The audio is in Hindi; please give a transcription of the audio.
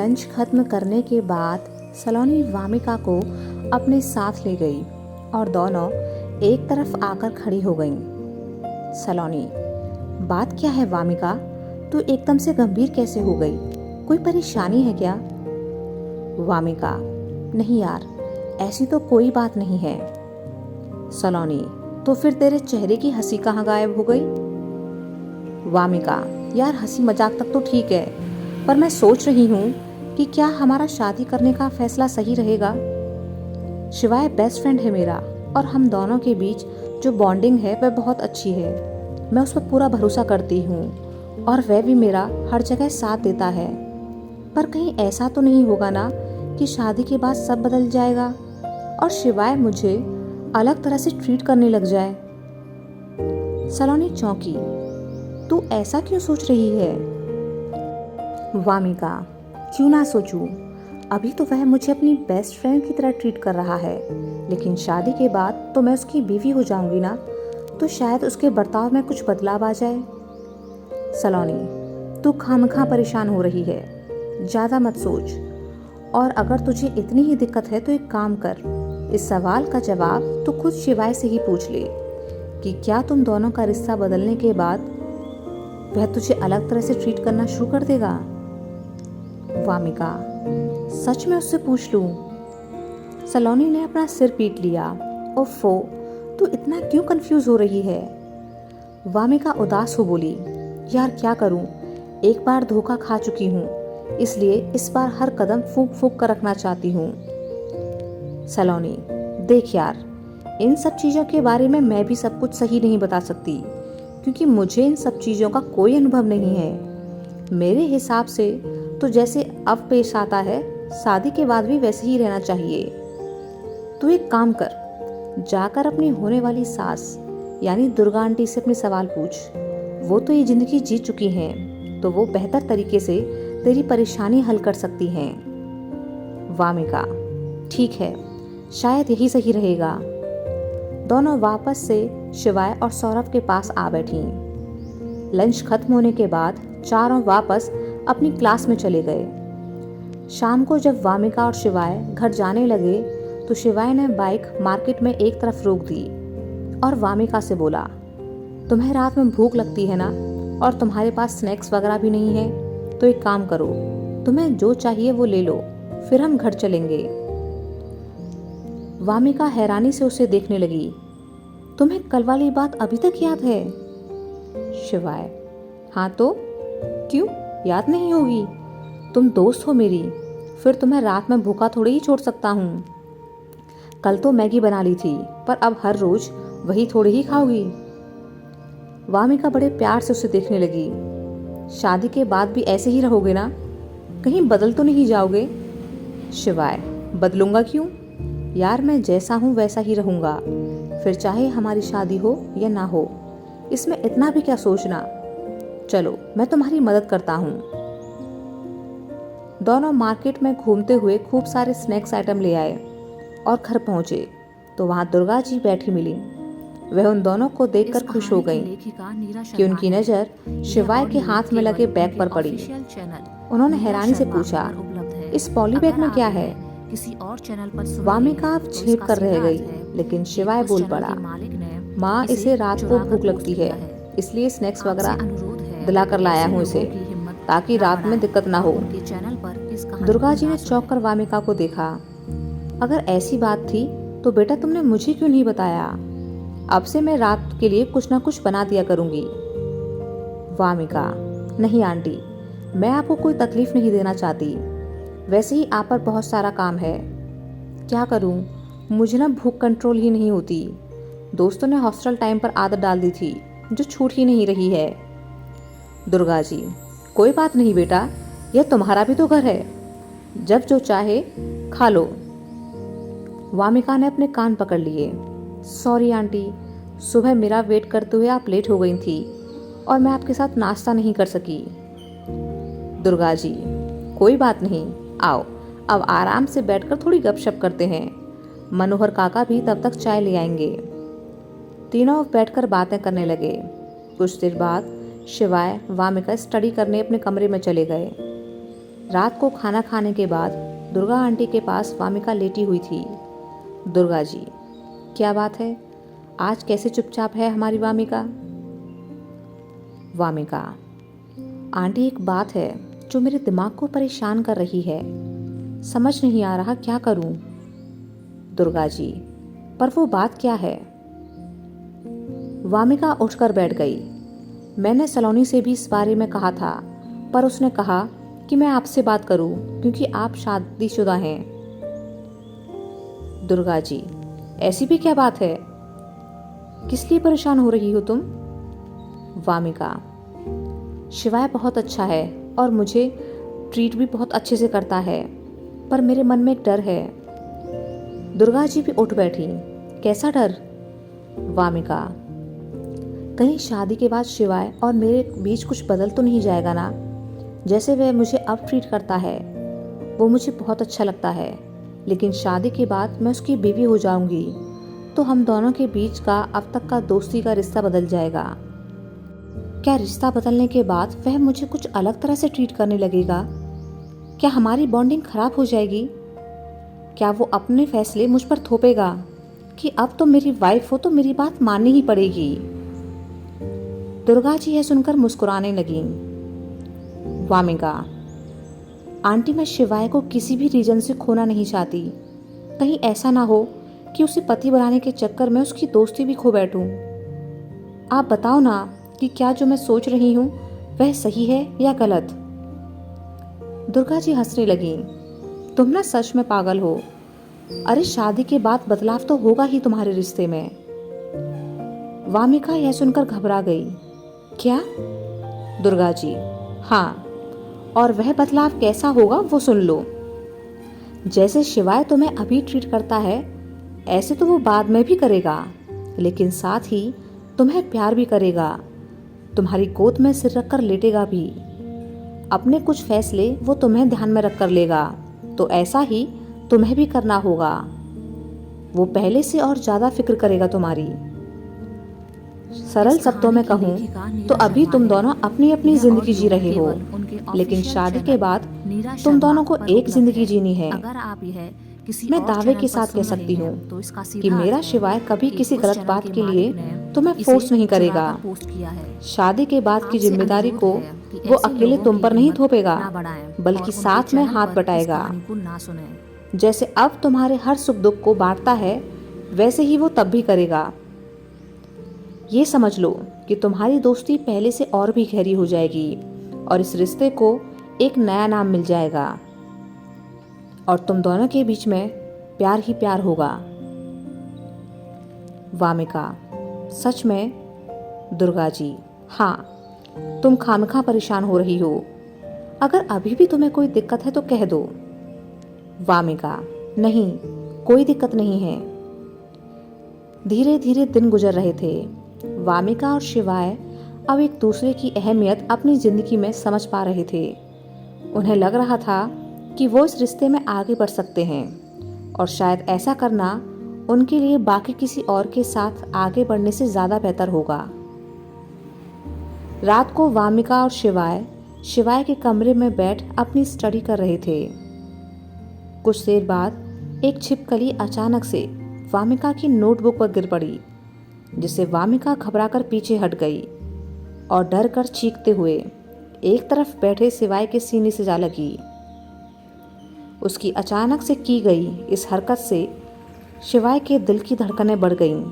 लंच खत्म करने के बाद सलोनी वामिका को अपने साथ ले गई और दोनों एक तरफ आकर खड़ी हो गईं। सलोनी, बात क्या है वामिका? तू एकदम से गंभीर कैसे हो गई? कोई परेशानी है क्या? वामिका, नहीं यार, ऐसी तो कोई बात नहीं है। सलोनी, तो फिर तेरे चेहरे की हंसी कहाँ गायब हो गई? वामिका, यार हंसी मजाक तक तो ठीक है, पर मैं सोच रही हूँ कि क्या हमारा शादी करने का फैसला सही रहेगा। शिवाय बेस्ट फ्रेंड है मेरा और हम दोनों के बीच जो बॉन्डिंग है वह बहुत अच्छी है। मैं उस पर पूरा भरोसा करती हूँ और वह भी मेरा हर जगह साथ देता है। पर कहीं ऐसा तो नहीं होगा ना कि शादी के बाद सब बदल जाएगा और शिवाय मुझे अलग तरह से ट्रीट करने लग जाए। सलोनी चौंकी। तू ऐसा क्यों सोच रही है? वामिका, क्यों ना सोचूं? अभी तो वह मुझे अपनी बेस्ट फ्रेंड की तरह ट्रीट कर रहा है, लेकिन शादी के बाद तो मैं उसकी बीवी हो जाऊंगी ना, तो शायद उसके बर्ताव में कुछ बदलाव आ जाए। सलोनी, तू खामखा परेशान हो रही है, ज़्यादा मत सोच। और अगर तुझे इतनी ही दिक्कत है तो एक काम कर, इस सवाल का जवाब तू खुद शिवाय से ही पूछ ले कि क्या तुम दोनों का रिश्ता बदलने के बाद वह तुझे अलग तरह से ट्रीट करना शुरू कर देगा। वामिका, सच में उससे पूछ लूं? सलोनी ने अपना सिर पीट लिया। ओफो, तू इतना क्यों कंफ्यूज हो रही है? वामिका उदास हो बोली, यार क्या करूं, एक बार धोखा खा चुकी हूं, इसलिए इस बार हर कदम फूंक फूंक कर रखना चाहती हूं। सलोनी, देख यार, इन सब चीज़ों के बारे में मैं भी सब कुछ सही नहीं बता सकती, क्योंकि मुझे इन सब चीज़ों का कोई अनुभव नहीं है। मेरे हिसाब से तो जैसे अब पेश आता है, शादी के बाद भी वैसे ही रहना चाहिए। तू एक काम कर, जाकर अपनी होने वाली सास यानी दुर्गा आंटी से अपने सवाल पूछ। वो तो ये जिंदगी जी चुकी हैं, तो वो बेहतर तरीके से तेरी परेशानी हल कर सकती हैं। वामिका, ठीक है, शायद यही सही रहेगा। दोनों वापस से शिवाय और सौरभ के पास आ बैठी। लंच खत्म होने के बाद चारों वापस अपनी क्लास में चले गए। शाम को जब वामिका और शिवाय घर जाने लगे तो शिवाय ने बाइक मार्केट में एक तरफ रोक दी और वामिका से बोला, तुम्हें रात में भूख लगती है ना, और तुम्हारे पास स्नैक्स वगैरह भी नहीं है, तो एक काम करो, तुम्हें जो चाहिए वो ले लो, फिर हम घर चलेंगे। वामिका हैरानी से उसे देखने लगी। तुम्हें कल वाली बात अभी तक याद है? शिवाय, हाँ तो क्यों याद नहीं होगी? तुम दोस्त हो मेरी, फिर तुम्हें रात में भूखा थोड़ी ही छोड़ सकता हूँ। कल तो मैगी बना ली थी, पर अब हर रोज वही थोड़ी ही खाओगी। वामिका बड़े प्यार से उसे देखने लगी। शादी के बाद भी ऐसे ही रहोगे ना? कहीं बदल तो नहीं जाओगे? शिवाय, बदलूंगा क्यों यार, मैं जैसा हूँ वैसा ही रहूंगा, फिर चाहे हमारी शादी हो या ना हो, इसमें इतना भी क्या सोचना। चलो मैं तुम्हारी मदद करता हूँ। दोनों मार्केट में घूमते हुए खूब सारे स्नैक्स आइटम ले आए और घर पहुंचे तो वहां दुर्गा जी बैठी मिली। वह उन दोनों को देखकर खुश हो गईं कि उनकी नज़र शिवाय के हाथ में लगे बैग पर पड़ी। उन्होंने हैरानी से पूछा, इस पॉली बैग में क्या है? किसी और चैनल पर वामिका आप छेप कर रह गई, लेकिन शिवाय बोल पड़ा, माँ इसे रात को भूख लगती है, इसलिए स्नैक्स वगैरह दिला कर लाया हूँ इसे, ताकि रात में दिक्कत ना हो। दुर्गा जी ने चौंक कर वामिका को देखा। अगर ऐसी बात थी तो बेटा तुमने मुझे क्यों नहीं बताया? अब से मैं रात के लिए कुछ ना कुछ बना दिया करूंगी। वामिका, नहीं आंटी, मैं आपको कोई तकलीफ नहीं देना चाहती, वैसे ही आप पर बहुत सारा काम है। क्या करूं, मुझे ना भूख कंट्रोल ही नहीं होती। दोस्तों ने हॉस्टल टाइम पर आदत डाल दी थी जो छूट ही नहीं रही है। दुर्गा जी, कोई बात नहीं बेटा, यह तुम्हारा भी तो घर है, जब जो चाहे खा लो। वामिका ने अपने कान पकड़ लिए। सॉरी आंटी, सुबह मेरा वेट करते हुए आप लेट हो गई थी और मैं आपके साथ नाश्ता नहीं कर सकी। दुर्गा जी, कोई बात नहीं, आओ अब आराम से बैठकर थोड़ी गपशप करते हैं। मनोहर काका भी तब तक चाय ले आएंगे। तीनों बैठकर बातें करने लगे। कुछ देर बाद शिवाय वामिका स्टडी करने अपने कमरे में चले गए। रात को खाना खाने के बाद दुर्गा आंटी के पास वामिका लेटी हुई थी। दुर्गा जी, क्या बात है, आज कैसे चुपचाप है हमारी वामिका? वामिका, आंटी एक बात है जो मेरे दिमाग को परेशान कर रही है, समझ नहीं आ रहा क्या करूं। दुर्गा जी, पर वो बात क्या है? वामिका उठकर बैठ गई। मैंने सलोनी से भी इस बारे में कहा था, पर उसने कहा कि मैं आपसे बात करूं क्योंकि आप शादीशुदा हैं। दुर्गा जी, ऐसी भी क्या बात है? किस लिए परेशान हो रही हो तुम? वामिका, शिवाय बहुत अच्छा है और मुझे ट्रीट भी बहुत अच्छे से करता है, पर मेरे मन में एक डर है। दुर्गा जी भी उठ बैठी। कैसा डर? वामिका, कहीं शादी के बाद शिवाय और मेरे बीच कुछ बदल तो नहीं जाएगा ना? जैसे वह मुझे अब ट्रीट करता है वो मुझे बहुत अच्छा लगता है, लेकिन शादी के बाद मैं उसकी बीवी हो जाऊंगी तो हम दोनों के बीच का अब तक का दोस्ती का रिश्ता बदल जाएगा। क्या रिश्ता बदलने के बाद वह मुझे कुछ अलग तरह से ट्रीट करने लगेगा? क्या हमारी बॉन्डिंग खराब हो जाएगी? क्या वो अपने फैसले मुझ पर थोपेगा कि अब तो मेरी वाइफ हो तो मेरी बात माननी ही पड़ेगी? दुर्गा जी यह सुनकर मुस्कुराने लगी। वामिका, आंटी, मैं शिवाय को किसी भी रीजन से खोना नहीं चाहती। कहीं ऐसा ना हो कि उसे पति बनाने के चक्कर में उसकी दोस्ती भी खो बैठूं। आप बताओ ना कि क्या जो मैं सोच रही हूँ वह सही है या गलत? दुर्गा जी हंसने लगी। तुम ना सच में पागल हो। अरे शादी के बाद बदलाव तो होगा ही तुम्हारे रिश्ते में। वामिका यह सुनकर घबरा गई। क्या? दुर्गा जी, हाँ, और वह बदलाव कैसा होगा वो सुन लो। जैसे शिवाय तुम्हें अभी ट्रीट करता है ऐसे तो वो बाद में भी करेगा, लेकिन साथ ही तुम्हें प्यार भी करेगा, तुम्हारी गोद में सिर रखकर लेटेगा भी। अपने कुछ फैसले वो तुम्हें ध्यान में रखकर लेगा, तो ऐसा ही तुम्हें भी करना होगा। वो पहले से और ज्यादा फिक्र करेगा तुम्हारी। सरल शब्दों में कहूँ तो अभी तुम दोनों अपनी अपनी जिंदगी जी रहे हो, लेकिन शादी के बाद तुम दोनों को एक जिंदगी जीनी है। मैं दावे के साथ कह सकती हूँ कि मेरा शिवाय कभी किसी गलत बात के लिए तुम्हें फोर्स नहीं करेगा। शादी के बाद की जिम्मेदारी को वो अकेले तुम पर नहीं थोपेगा, बल्कि साथ में हाथ बटाएगा। जैसे अब तुम्हारे हर सुख दुख को बांटता है, वैसे ही वो तब भी करेगा। ये समझ लो कि तुम्हारी दोस्ती पहले से और भी गहरी हो जाएगी और इस रिश्ते को एक नया नाम मिल जाएगा और तुम दोनों के बीच में प्यार ही प्यार होगा। वामिका, सच में? दुर्गा जी, हाँ, तुम खामखा परेशान हो रही हो। अगर अभी भी तुम्हें कोई दिक्कत है तो कह दो। वामिका, नहीं, कोई दिक्कत नहीं है। धीरे धीरे दिन गुजर रहे थे। वामिका और शिवाय अब एक दूसरे की अहमियत अपनी जिंदगी में समझ पा रहे थे। उन्हें लग रहा था कि वो इस रिश्ते में आगे बढ़ सकते हैं और शायद ऐसा करना उनके लिए बाकी किसी और के साथ आगे बढ़ने से ज्यादा बेहतर होगा। रात को वामिका और शिवाय के कमरे में बैठ अपनी स्टडी कर रहे थे। कुछ देर बाद एक छिपकली अचानक से वामिका की नोटबुक पर गिर पड़ी, जिससे वामिका घबराकर पीछे हट गई और डर कर चीखते हुए एक तरफ बैठे शिवाय के सीने से जा लगी। उसकी अचानक से की गई इस हरकत से शिवाय के दिल की धड़कनें बढ़ गईं।